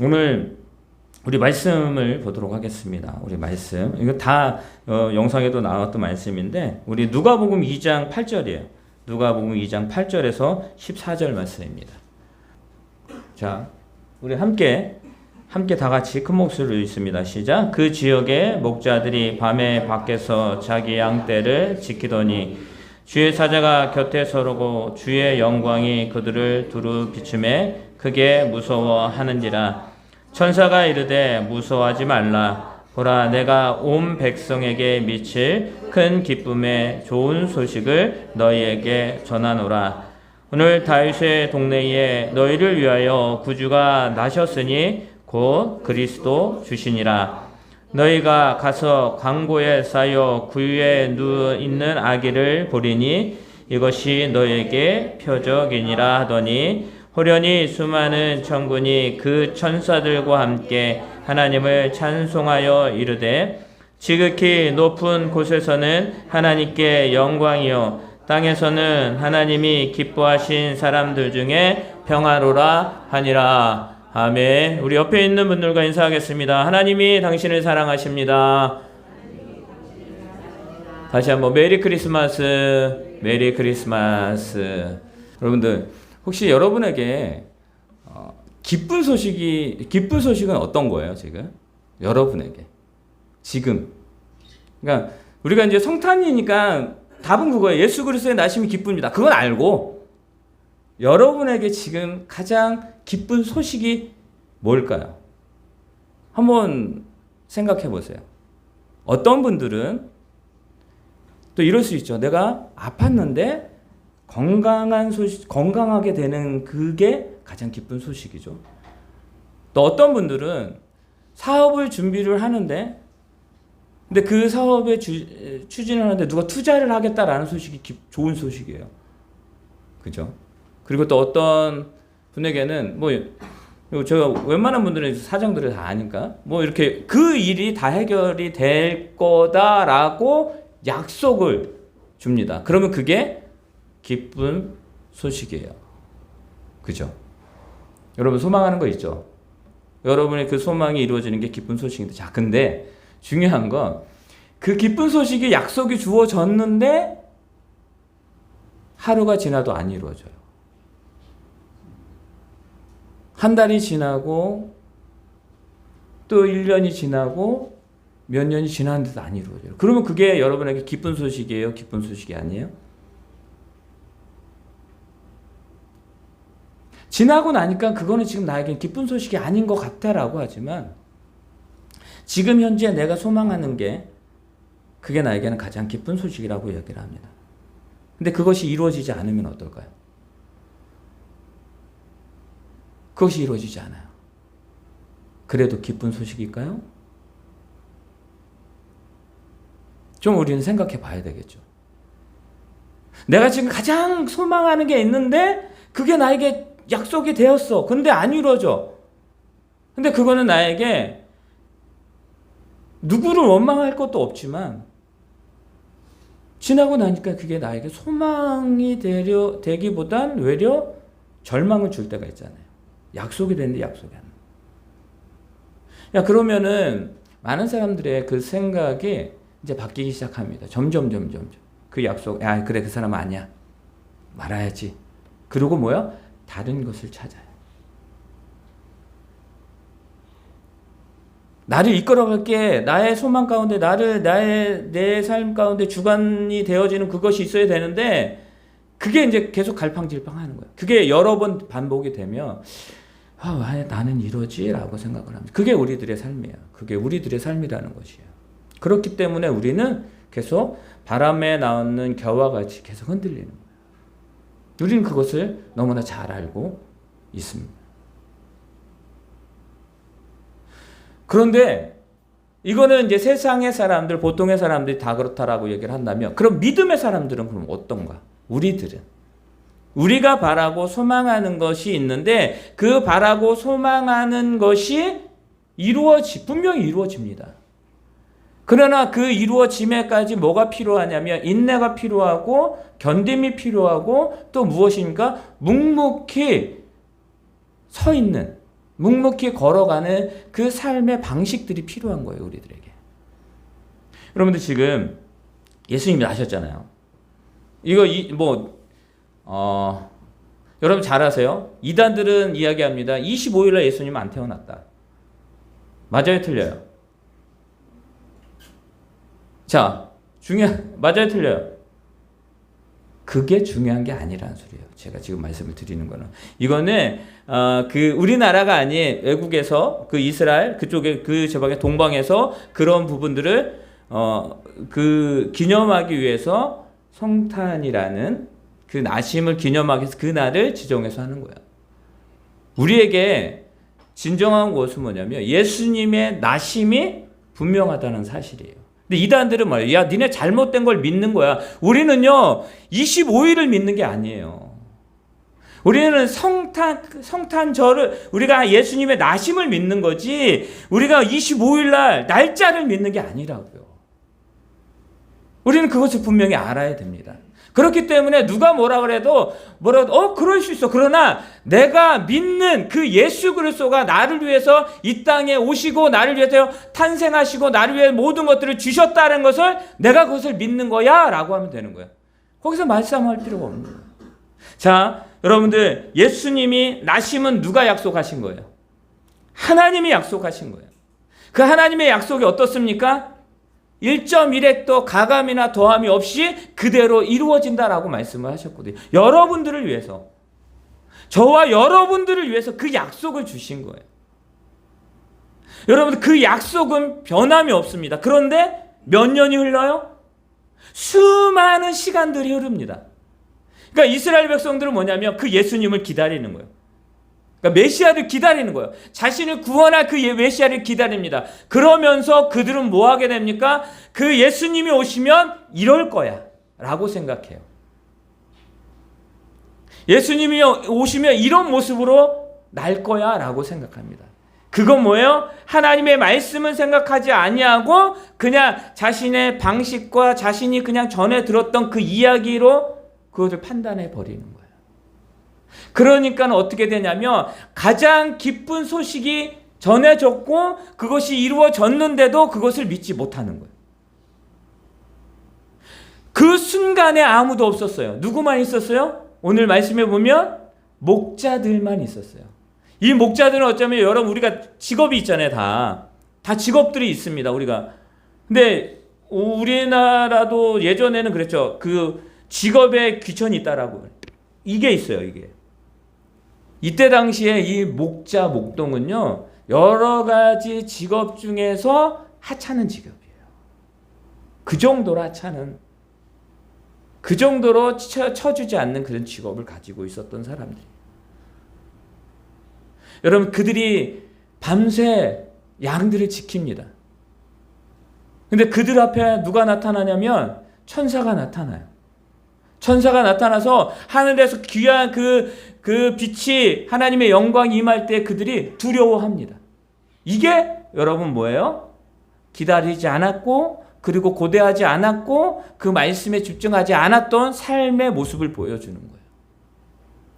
오늘 우리 말씀을 보도록 하겠습니다. 우리 말씀. 이거 다 영상에도 나왔던 말씀인데 우리 누가복음 2장 8절이에요. 누가복음 2장 8절에서 14절 말씀입니다. 자, 우리 함께 다 같이 큰 목소리로 읽습니다. 시작. 그 지역의 목자들이 밤에 밖에서 자기 양떼를 지키더니 주의 사자가 곁에 서르고 주의 영광이 그들을 두루 비추매 크게 무서워하는지라. 천사가 이르되 무서워하지 말라. 보라, 내가 온 백성에게 미칠 큰 기쁨의 좋은 소식을 너희에게 전하노라. 오늘 다윗의 동네에 너희를 위하여 구주가 나셨으니 곧 그리스도 주시니라. 너희가 가서 광고에 쌓여 구유에 누워 있는 아기를 보리니 이것이 너희에게 표적이니라 하더니 호련히 수많은 천군이 그 천사들과 함께 하나님을 찬송하여 이르되 지극히 높은 곳에서는 하나님께 영광이요 땅에서는 하나님이 기뻐하신 사람들 중에 평화로라 하니라. 아멘. 우리 옆에 있는 분들과 인사하겠습니다. 하나님이 당신을 사랑하십니다. 다시 한번 메리 크리스마스. 메리 크리스마스. 여러분들 혹시 여러분에게 기쁜 소식은 어떤 거예요, 지금? 여러분에게. 지금. 그러니까 우리가 이제 성탄이니까 답은 그거예요. 예수 그리스도의 나심이 기쁩니다. 그건 알고 여러분에게 지금 가장 기쁜 소식이 뭘까요? 한번 생각해 보세요. 어떤 분들은 또 이럴 수 있죠. 내가 아팠는데 건강하게 되는 그게 가장 기쁜 소식이죠. 또 어떤 분들은 사업을 준비를 하는데 근데 그 사업에 추진을 하는데 누가 투자를 하겠다라는 소식이 좋은 소식이에요. 그죠? 그리고 또 어떤 분에게는 제가 웬만한 분들은 사정들을 다 아니까 이렇게 그 일이 다 해결이 될 거다라고 약속을 줍니다. 그러면 그게 기쁜 소식이에요. 그죠? 여러분 소망하는 거 있죠? 여러분의 그 소망이 이루어지는 게 기쁜 소식인데, 자, 근데 중요한 건 그 기쁜 소식이 약속이 주어졌는데 하루가 지나도 안 이루어져요. 한 달이 지나고 또 1년이 지나고 몇 년이 지났는데도 안 이루어져요. 그러면 그게 여러분에게 기쁜 소식이에요? 기쁜 소식이 아니에요? 지나고 나니까 그거는 지금 나에게 기쁜 소식이 아닌 것 같다라고 하지만 지금 현재 내가 소망하는 게 그게 나에게는 가장 기쁜 소식이라고 얘기를 합니다. 근데 그것이 이루어지지 않으면 어떨까요? 그것이 이루어지지 않아요. 그래도 기쁜 소식일까요? 좀 우리는 생각해 봐야 되겠죠. 내가 지금 가장 소망하는 게 있는데 그게 나에게 약속이 되었어. 근데 안 이루어져. 근데 그거는 나에게 누구를 원망할 것도 없지만 지나고 나니까 그게 나에게 소망이 되기보단 외려 절망을 줄 때가 있잖아요. 약속이 됐는데 약속이 안 돼. 그러면은 많은 사람들의 그 생각이 이제 바뀌기 시작합니다. 점점. 그 약속, 그래, 그 사람 아니야. 말아야지. 그리고 다른 것을 찾아요. 나를 이끌어갈게, 나의 소망 가운데 내 삶 가운데 주관이 되어지는 그것이 있어야 되는데 그게 이제 계속 갈팡질팡하는 거예요. 그게 여러 번 반복이 되면 왜 나는 이러지? 라고 생각을 합니다. 그게 우리들의 삶이에요. 그게 우리들의 삶이라는 것이에요. 그렇기 때문에 우리는 계속 바람에 나오는 겨와 같이 계속 흔들리는 거예요. 우리는 그것을 너무나 잘 알고 있습니다. 그런데 이거는 이제 세상의 사람들, 보통의 사람들이 다 그렇다라고 얘기를 한다면 그럼 믿음의 사람들은 그럼 어떤가? 우리가 바라고 소망하는 것이 있는데 그 바라고 소망하는 것이 분명히 이루어집니다. 그러나 그 이루어짐에까지 뭐가 필요하냐면 인내가 필요하고 견딤이 필요하고 또 무엇인가 묵묵히 서 있는 묵묵히 걸어가는 그 삶의 방식들이 필요한 거예요, 우리들에게. 여러분들 지금 예수님이 나셨잖아요. 이거 여러분 잘 아세요? 이단들은 이야기합니다. 25일날 예수님은 안 태어났다. 맞아요, 틀려요? 자, 맞아요, 틀려요? 그게 중요한 게 아니라는 소리예요. 제가 지금 말씀을 드리는 거는. 이거는, 우리나라가 아닌 외국에서, 이스라엘, 그쪽에, 제방의 동방에서 그런 부분들을, 기념하기 위해서 성탄이라는 그 나심을 기념하기 위해서 그 날을 지정해서 하는 거예요. 우리에게 진정한 것은 뭐냐면 예수님의 나심이 분명하다는 사실이에요. 근데 이단들은 뭐예요? 야, 니네 잘못된 걸 믿는 거야. 우리는요, 25일을 믿는 게 아니에요. 우리는 성탄절을, 우리가 예수님의 나심을 믿는 거지, 우리가 25일날 날짜를 믿는 게 아니라고요. 우리는 그것을 분명히 알아야 됩니다. 그렇기 때문에 누가 뭐라 그래도 그럴 수 있어. 그러나 내가 믿는 그 예수 그리스도가 나를 위해서 이 땅에 오시고 나를 위해서 탄생하시고 나를 위해 모든 것들을 주셨다는 것을 내가 그것을 믿는 거야 라고 하면 되는 거예요. 거기서 말싸움할 필요가 없는 거예요. 자, 여러분들, 예수님이 나심은 누가 약속하신 거예요? 하나님이 약속하신 거예요. 그 하나님의 약속이 어떻습니까? 1.1획도 가감이나 더함이 없이 그대로 이루어진다라고 말씀을 하셨거든요. 여러분들을 위해서, 저와 여러분들을 위해서 그 약속을 주신 거예요. 여러분, 그 약속은 변함이 없습니다. 그런데 몇 년이 흘러요? 수많은 시간들이 흐릅니다. 그러니까 이스라엘 백성들은 뭐냐면 그 예수님을 기다리는 거예요. 그러니까 메시아를 기다리는 거예요. 자신을 구원할 그 메시아를 기다립니다. 그러면서 그들은 뭐 하게 됩니까? 그 예수님이 오시면 이럴 거야 라고 생각해요. 예수님이 오시면 이런 모습으로 날 거야 라고 생각합니다. 그건 뭐예요? 하나님의 말씀은 생각하지 아니하고 그냥 자신의 방식과 자신이 그냥 전에 들었던 그 이야기로 그것을 판단해 버리는 거예요. 그러니까 어떻게 되냐면 가장 기쁜 소식이 전해졌고 그것이 이루어졌는데도 그것을 믿지 못하는 거예요. 그 순간에 아무도 없었어요. 누구만 있었어요? 오늘 말씀해 보면 목자들만 있었어요. 이 목자들은 어쩌면 여러분 우리가 직업이 있잖아요. 다 직업들이 있습니다. 우리가. 근데 우리나라도 예전에는 그랬죠. 그 직업에 귀천이 있다라고. 이게 있어요. 이게. 이때 당시에 이 목자, 목동은요, 여러 가지 직업 중에서 하찮은 직업이에요. 그 정도로 하찮은, 그 정도로 쳐주지 않는 그런 직업을 가지고 있었던 사람들이에요. 여러분, 그들이 밤새 양들을 지킵니다. 근데 그들 앞에 누가 나타나냐면 천사가 나타나요. 천사가 나타나서 하늘에서 귀한 그 빛이 하나님의 영광이 임할 때 그들이 두려워합니다. 이게 여러분 뭐예요? 기다리지 않았고 그리고 고대하지 않았고 그 말씀에 집중하지 않았던 삶의 모습을 보여주는 거예요.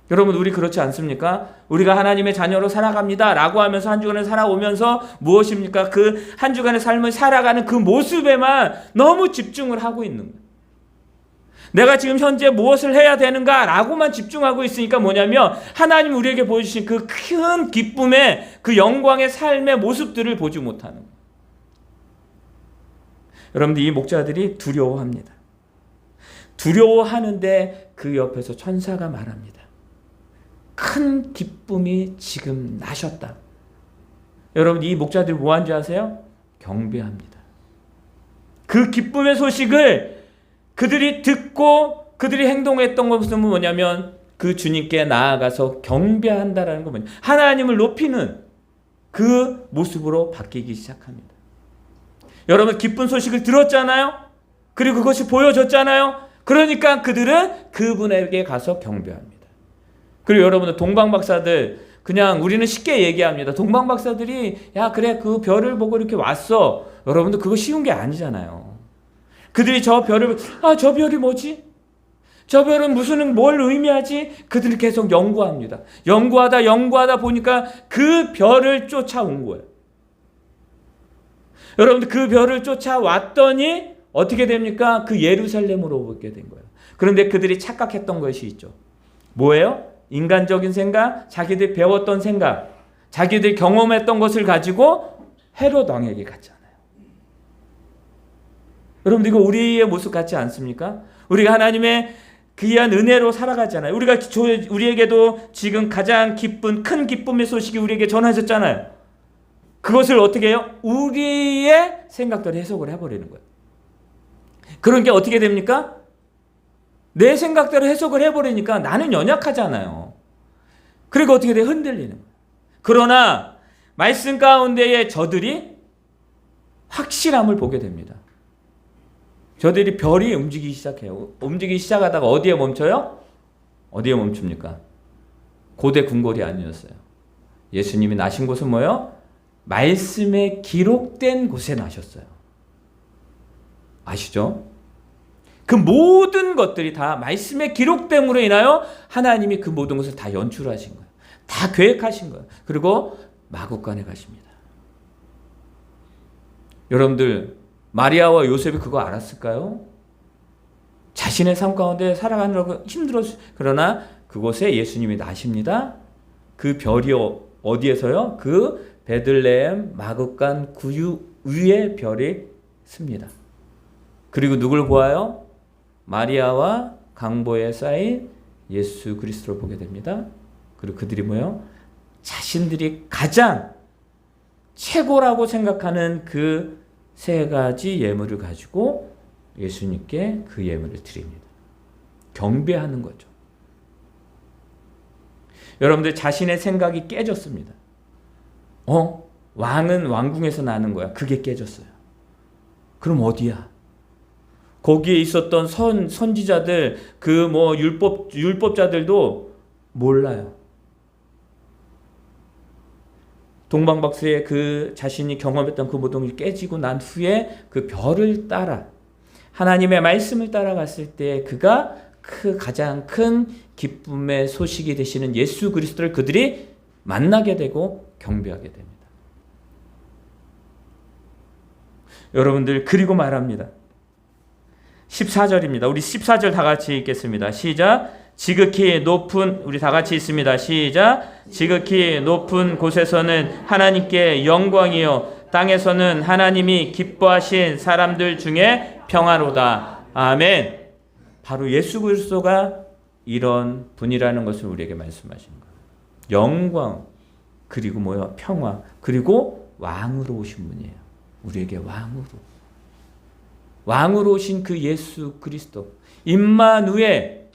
여러분 우리 그렇지 않습니까? 우리가 하나님의 자녀로 살아갑니다 라고 하면서 한 주간을 살아오면서 무엇입니까? 그 한 주간의 삶을 살아가는 그 모습에만 너무 집중을 하고 있는 거예요. 내가 지금 현재 무엇을 해야 되는가 라고만 집중하고 있으니까 뭐냐면 하나님 우리에게 보여주신 그 큰 기쁨의 그 영광의 삶의 모습들을 보지 못하는 거예요. 여러분들 이 목자들이 두려워합니다. 두려워하는데 그 옆에서 천사가 말합니다. 큰 기쁨이 지금 나셨다. 여러분 이 목자들이 뭐 하는지 아세요? 경배합니다. 그 기쁨의 소식을 그들이 듣고 그들이 행동했던 것은 뭐냐면 그 주님께 나아가서 경배한다라는 거 뭐냐? 하나님을 높이는 그 모습으로 바뀌기 시작합니다. 여러분 기쁜 소식을 들었잖아요. 그리고 그것이 보여졌잖아요. 그러니까 그들은 그분에게 가서 경배합니다. 그리고 여러분들 동방박사들 그냥 우리는 쉽게 얘기합니다. 동방박사들이 야 그래 그 별을 보고 이렇게 왔어. 여러분들 그거 쉬운 게 아니잖아요. 그들이 저 별을 저 별이 뭐지? 저 별은 뭘 의미하지? 그들이 계속 연구합니다. 연구하다 보니까 그 별을 쫓아온 거예요. 여러분들 그 별을 쫓아왔더니 어떻게 됩니까? 그 예루살렘으로 오게 된 거예요. 그런데 그들이 착각했던 것이 있죠. 뭐예요? 인간적인 생각, 자기들이 배웠던 생각, 자기들이 경험했던 것을 가지고 헤롯 왕에게 갔잖아요. 여러분들 이거 우리의 모습 같지 않습니까? 우리가 하나님의 귀한 은혜로 살아가잖아요. 우리에게도 지금 가장 기쁜 큰 기쁨의 소식이 우리에게 전하셨잖아요. 그것을 어떻게 해요? 우리의 생각대로 해석을 해버리는 거예요. 그런 게 어떻게 됩니까? 내 생각대로 해석을 해버리니까 나는 연약하잖아요. 그리고 어떻게 돼요? 흔들리는 거예요. 그러나 말씀 가운데에 저들이 확실함을 보게 됩니다. 저들이 별이 움직이기 시작해요. 움직이기 시작하다가 어디에 멈춰요? 어디에 멈춥니까? 고대 궁궐이 아니었어요. 예수님이 나신 곳은 뭐예요? 말씀에 기록된 곳에 나셨어요. 아시죠? 그 모든 것들이 다 말씀에 기록됨으로 인하여 하나님이 그 모든 것을 다 연출하신 거예요. 다 계획하신 거예요. 그리고 마구간에 가십니다. 여러분들 마리아와 요셉이 그거 알았을까요? 자신의 삶 가운데 살아가느라고 힘들었어요. 그러나 그곳에 예수님이 나십니다. 그 별이 어디에서요? 그 베들레헴 마구간 구유 위에 별이 씁니다. 그리고 누굴 보아요? 마리아와 강보에 쌓인 예수 그리스도를 보게 됩니다. 그리고 그들이 뭐예요? 자신들이 가장 최고라고 생각하는 그 세 가지 예물을 가지고 예수님께 그 예물을 드립니다. 경배하는 거죠. 여러분들 자신의 생각이 깨졌습니다. 왕은 왕궁에서 나는 거야. 그게 깨졌어요. 그럼 어디야? 거기에 있었던 선지자들, 율법자들도 몰라요. 동방박사의 그 자신이 경험했던 그 모든 게 깨지고 난 후에 그 별을 따라 하나님의 말씀을 따라갔을 때 그가 그 가장 큰 기쁨의 소식이 되시는 예수 그리스도를 그들이 만나게 되고 경배하게 됩니다. 여러분들 그리고 말합니다. 14절입니다. 우리 14절 다 같이 읽겠습니다. 시작. 지극히 높은, 우리 다 같이 있습니다. 시작. 지극히 높은 곳에서는 하나님께 영광이요 땅에서는 하나님이 기뻐하신 사람들 중에 평화로다. 아멘. 바로 예수 그리스도가 이런 분이라는 것을 우리에게 말씀하시는 거예요. 영광, 그리고 뭐요? 평화, 그리고 왕으로 오신 분이에요. 우리에게 왕으로 오신 그 예수 그리스도, 임마누엘,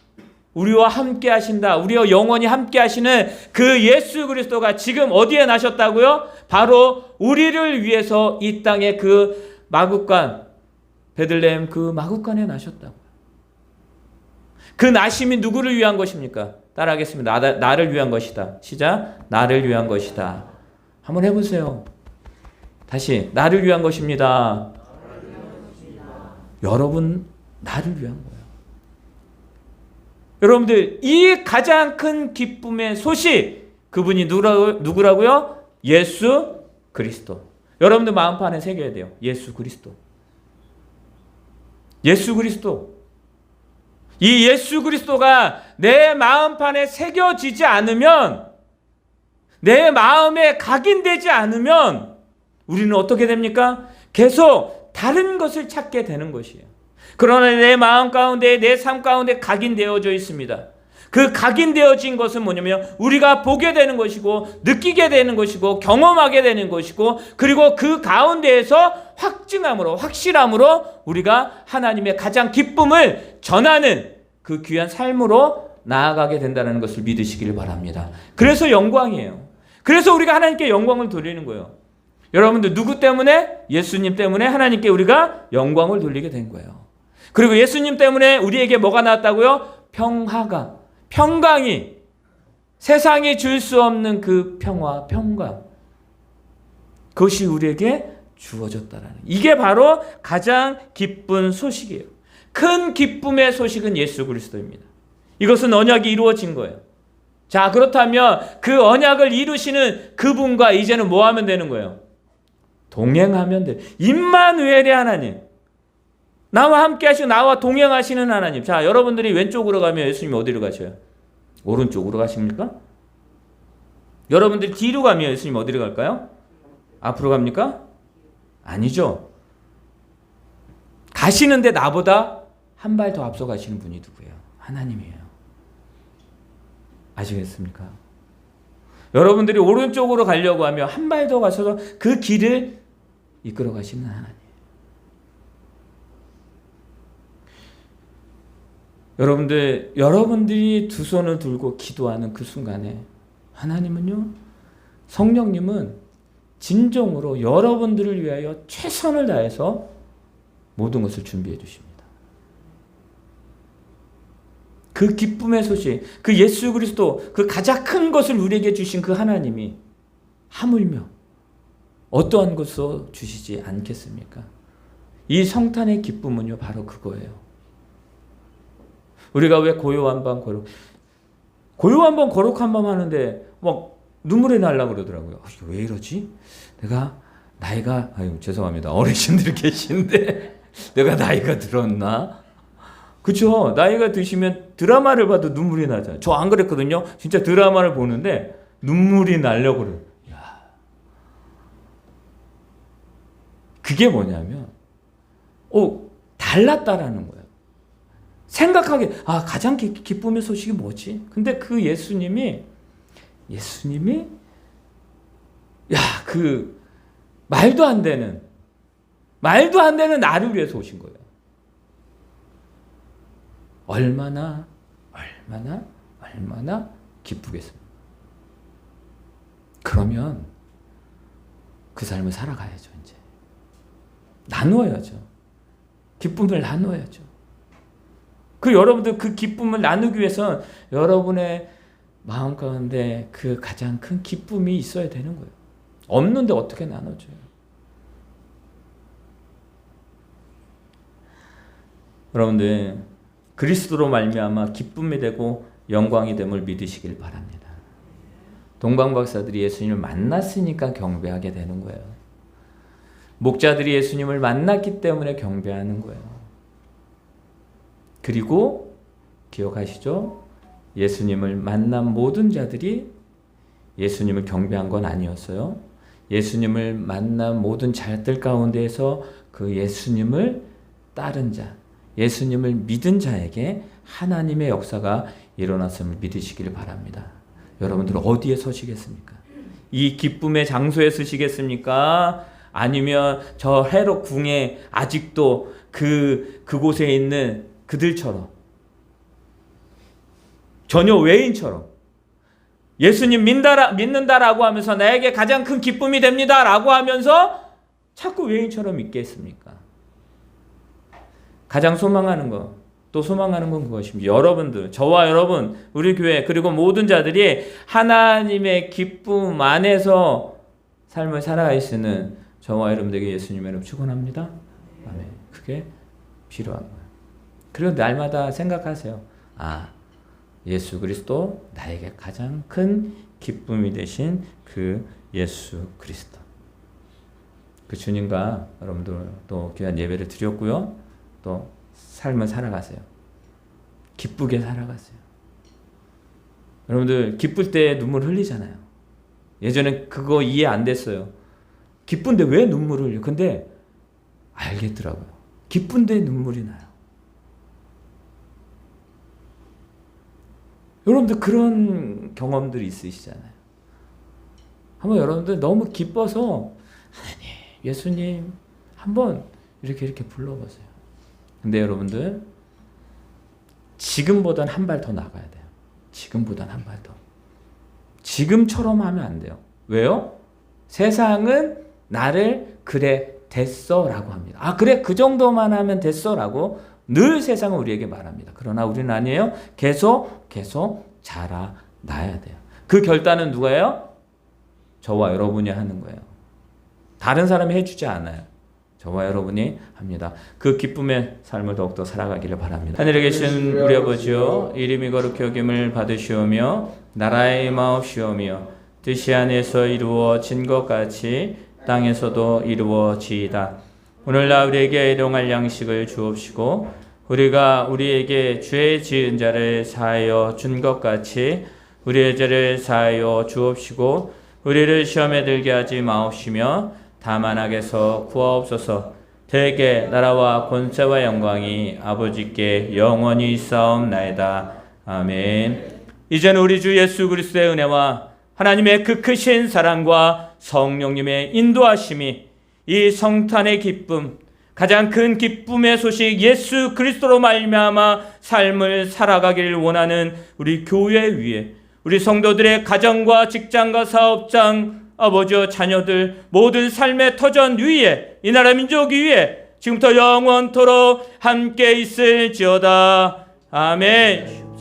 우리와 함께 하신다, 우리와 영원히 함께 하시는 그 예수 그리스도가 지금 어디에 나셨다고요? 바로 우리를 위해서 이 땅의 그 마구간, 베들레헴 그 마구간에 나셨다고요. 그 나심이 누구를 위한 것입니까? 따라하겠습니다. 나를 위한 것이다. 시작. 나를 위한 것이다. 한번 해보세요. 다시. 나를 위한 것입니다. 여러분, 나를 위한 거예요. 여러분들, 이 가장 큰 기쁨의 소식, 그분이 누구라고요? 예수 그리스도. 여러분들 마음판에 새겨야 돼요. 예수 그리스도. 예수 그리스도. 이 예수 그리스도가 내 마음판에 새겨지지 않으면, 내 마음에 각인되지 않으면 우리는 어떻게 됩니까? 계속 다른 것을 찾게 되는 것이에요. 그러나 내 마음 가운데, 내 삶 가운데 각인되어져 있습니다. 그 각인되어진 것은 뭐냐면 우리가 보게 되는 것이고, 느끼게 되는 것이고, 경험하게 되는 것이고, 그리고 그 가운데에서 확증함으로, 확실함으로 우리가 하나님의 가장 기쁨을 전하는 그 귀한 삶으로 나아가게 된다는 것을 믿으시기를 바랍니다. 그래서 영광이에요. 그래서 우리가 하나님께 영광을 돌리는 거예요. 여러분들 누구 때문에? 예수님 때문에 하나님께 우리가 영광을 돌리게 된 거예요. 그리고 예수님 때문에 우리에게 뭐가 나왔다고요? 평강이, 세상이 줄 수 없는 그 평화, 평강, 그것이 우리에게 주어졌다라는, 이게 바로 가장 기쁜 소식이에요. 큰 기쁨의 소식은 예수 그리스도입니다. 이것은 언약이 이루어진 거예요. 자, 그렇다면 그 언약을 이루시는 그분과 이제는 뭐 하면 되는 거예요? 동행하면 돼요. 임마누엘의 하나님, 나와 함께 하시고 나와 동행하시는 하나님. 자, 여러분들이 왼쪽으로 가면 예수님이 어디로 가셔요? 오른쪽으로 가십니까? 여러분들이 뒤로 가면 예수님 어디로 갈까요? 앞으로 갑니까? 아니죠. 가시는데 나보다 한 발 더 앞서 가시는 분이 누구예요? 하나님이에요. 아시겠습니까? 여러분들이 오른쪽으로 가려고 하면 한 발 더 가셔서 그 길을 이끌어 가시는 하나님. 여러분들이 두 손을 들고 기도하는 그 순간에 하나님은요, 성령님은 진정으로 여러분들을 위하여 최선을 다해서 모든 것을 준비해 주십니다. 그 기쁨의 소식, 그 예수 그리스도, 그 가장 큰 것을 우리에게 주신 그 하나님이 하물며 어떠한 것을 주시지 않겠습니까? 이 성탄의 기쁨은요, 바로 그거예요. 우리가 왜 고요한 밤 거룩한 밤 하는데 막 눈물이 날라 그러더라고요. 왜 이러지? 내가 나이가, 죄송합니다. 어르신들이 계신데 내가 나이가 들었나? 그렇죠. 나이가 드시면 드라마를 봐도 눈물이 나잖아요. 저 안 그랬거든요. 진짜 드라마를 보는데 눈물이 나려고 그래요. 야. 그게 뭐냐면 달랐다라는 거예요. 생각하게, 가장 기쁨의 소식이 뭐지? 근데 그 예수님이 그 말도 안 되는 나를 위해서 오신 거예요. 얼마나 기쁘겠습니까? 그러면 그 삶을 살아가야죠. 이제 나누어야죠. 기쁨을 나누어야죠. 여러분들 그 기쁨을 나누기 위해서는 여러분의 마음 가운데 그 가장 큰 기쁨이 있어야 되는 거예요. 없는데 어떻게 나눠줘요? 여러분들 그리스도로 말미암아 기쁨이 되고 영광이 됨을 믿으시길 바랍니다. 동방박사들이 예수님을 만났으니까 경배하게 되는 거예요. 목자들이 예수님을 만났기 때문에 경배하는 거예요. 그리고 기억하시죠? 예수님을 만난 모든 자들이 예수님을 경배한 건 아니었어요. 예수님을 만난 모든 자들 가운데에서 그 예수님을 따른 자, 예수님을 믿은 자에게 하나님의 역사가 일어났음을 믿으시길 바랍니다. 여러분들 어디에 서시겠습니까? 이 기쁨의 장소에 서시겠습니까? 아니면 저 헤롯 궁에 아직도 그곳에 있는 그들처럼, 전혀 외인처럼 예수님 믿는다라고 하면서 나에게 가장 큰 기쁨이 됩니다라고 하면서 자꾸 외인처럼 믿겠습니까? 가장 소망하는 건 그것입니다. 여러분들, 저와 여러분, 우리 교회 그리고 모든 자들이 하나님의 기쁨 안에서 삶을 살아가시는 저와 여러분들에게 예수님의 이름 축원합니다. 아멘. 그게 필요한 거예요. 그리고 날마다 생각하세요. 예수 그리스도, 나에게 가장 큰 기쁨이 되신 그 예수 그리스도. 그 주님과 여러분들 또 귀한 예배를 드렸고요. 또 삶을 살아가세요. 기쁘게 살아가세요. 여러분들 기쁠 때 눈물 흘리잖아요. 예전에 그거 이해 안 됐어요. 기쁜데 왜 눈물을 흘려? 근데 알겠더라고요. 기쁜데 눈물이 나요. 여러분들 그런 경험들이 있으시잖아요. 한번 여러분들 너무 기뻐서 하나님, 예수님 한번 이렇게 불러보세요. 근데 여러분들 지금보단 한 발 더 나가야 돼요. 지금보단 한 발 더. 지금처럼 하면 안 돼요. 왜요? 세상은 나를 그래 됐어 라고 합니다. 그래 그 정도만 하면 됐어 라고 늘 세상은 우리에게 말합니다. 그러나 우리는 아니에요. 계속 자라나야 돼요. 그 결단은 누가 해요? 저와 여러분이 하는 거예요. 다른 사람이 해주지 않아요. 저와 여러분이 합니다. 그 기쁨의 삶을 더욱더 살아가기를 바랍니다. 하늘에 계신 우리 아버지여, 이름이 거룩히 여김을 받으시오며 나라의 마옵시오며 뜻이 안에서 이루어진 것 같이 땅에서도 이루어지이다. 오늘날 우리에게 일용할 양식을 주옵시고 우리가 우리에게 죄 지은 자를 사하여 준 것 같이 우리의 죄를 사하여 주옵시고 우리를 시험에 들게 하지 마옵시며 다만 악에서 구하옵소서. 대개 나라와 권세와 영광이 아버지께 영원히 있사옵나이다. 아멘. 이제는 우리 주 예수 그리스도의 은혜와 하나님의 그 크신 사랑과 성령님의 인도하심이 이 성탄의 기쁨, 가장 큰 기쁨의 소식 예수 그리스도로 말미암아 삶을 살아가기를 원하는 우리 교회 위에, 우리 성도들의 가정과 직장과 사업장, 아버지와 자녀들 모든 삶의 터전 위에, 이 나라 민족 위에 지금부터 영원토록 함께 있을지어다. 아멘.